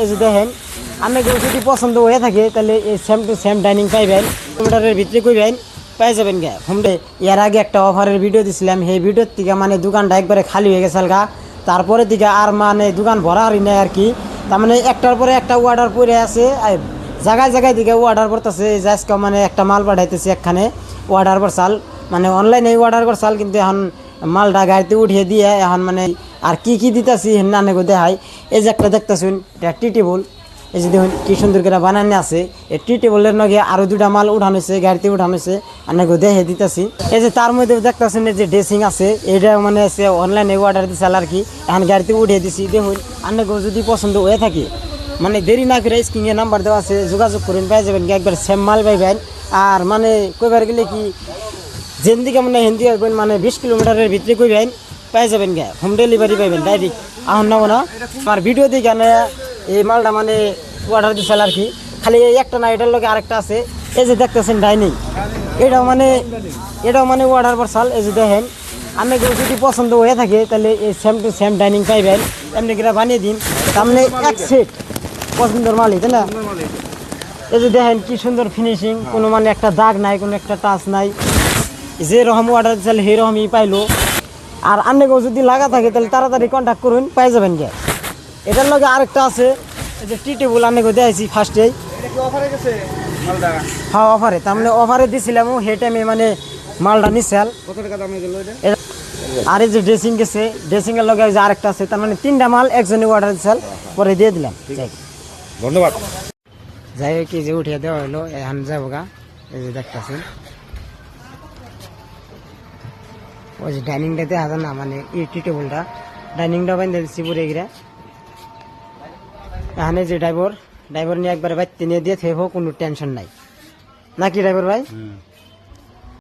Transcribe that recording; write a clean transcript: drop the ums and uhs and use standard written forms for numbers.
এই যে দেখেন আপনাকে যদি পছন্দ হয়ে থাকে তাহলে এই সেম টু সেম ডাইনিং পাইবেন কম্পিউটারের ভিতরে কইবেন পাই যাবেন গা হোমডে। এর আগে একটা অফারের ভিডিও দিছিলাম, সেই ভিডিওর থেকে মানে দোকানটা একবারে খালি হয়ে গেছে গা। তারপরে দিকে আর মানে দোকান ভরা আর নেই আর কি। তার মানে একটার পরে একটা অর্ডার পড়ে আছে, জায়গায় জায়গায় দিকে অর্ডার করতেছে। আজকে মানে একটা মাল পাঠাইতেছে একখানে অর্ডার করছাল, মানে অনলাইনে অর্ডার করছাল, কিন্তু এখন মালটা গাড়িতে উঠিয়ে দিয়ে এখন মানে আর কি কি দিতেছি নানে গো দেখাই। এই যে একটা দেখতেছুন, এটা টি টেবল। এই যে দেখুন কি সুন্দর করে বানানো আছে। এই টি টেবলের নগে আরো দুটা মাল উঠানো হয়েছে, গাড়িতে উঠানো হয়েছে, আনাকে দেখে দিতেছি। এই যে তার মধ্যে দেখতেছেন যে ড্রেসিং আছে, এটা মানে সে অনলাইনে অর্ডার দিছিল আর কি, এখন গাড়িতে উঠিয়ে দিছি। দেখুন আনাকে যদি পছন্দ হয়ে থাকে মানে দেরি না করে স্ক্রিনে নাম্বার দেওয়া আছে, যোগাযোগ করুন, পাই যাবেন একবার সেম মাল পাইবেন। আর মানে কইবার গেলে কি যেন দিকে মানে হিন্দি আসবেন মানে 20 কিলোমিটারের ভিতরে কইবেন পাই যাবেন গা, হোম ডেলিভারি পাইবেন ডাইরেক্ট। এখন নেবো না আমার ভিডিও দিকে এই মালটা মানে অর্ডার দিচ্ছিল আর কি। খালি একটা না, এটার লোকে আরেকটা আছে। এই যে দেখতেছেন ডাইনিং, এটাও মানে অর্ডার করছাল। এই যে দেখেন আপনাকে যদি পছন্দ হয়ে থাকে তাহলে এই সেম টু সেম ডাইনিং পাইবেন, এমনি করে বানিয়ে দিন। তার মানে এক সেট পছন্দের মালই, তাই না? এই যে দেখেন কি সুন্দর ফিনিশিং, কোনো মানে একটা দাগ নাই, কোনো একটা টাচ নাই। যে রকম অর্ডার দিচ্ছিল সেই রকমই পাইলো। আর আপনাকেও যদি লাগা থাকে তাহলে তাড়াতাড়ি কন্ট্যাক্ট করুন, পাই যাবেন গে। এটার লগে আরেকটা আছে, এই যে টি টেবল আপনাকে দিয়েছি ফার্স্টেই। হ্যাঁ অফারে, তার মানে অফারে দিছিলাম সেই টাইমে মানে মালটা নিচ্ছিল। আর এই যে ড্রেসিং গেছে, ড্রেসিং এর লগে যে আরেকটা আছে, তার মানে 3টা মাল একজনে অর্ডার দিচ্ছিল, পরে দিয়ে দিলাম। ধন্যবাদ। যাই হোক, যে উঠিয়ে দেওয়া হলো, এখন যাবো গা। এই যে দেখতেছেন ওই যে ডাইনিংটা দেখা যায় না, মানে এই টি টেবলটা ডাইনিংটা বাইন্ধে দিচ্ছি পুরে গিয়ে। এখানে যে ড্রাইভার নিয়ে একবার বাইতে নিয়ে দিয়ে থেবো, কোনো টেনশন নাই নাকি ড্রাইভার ভাই?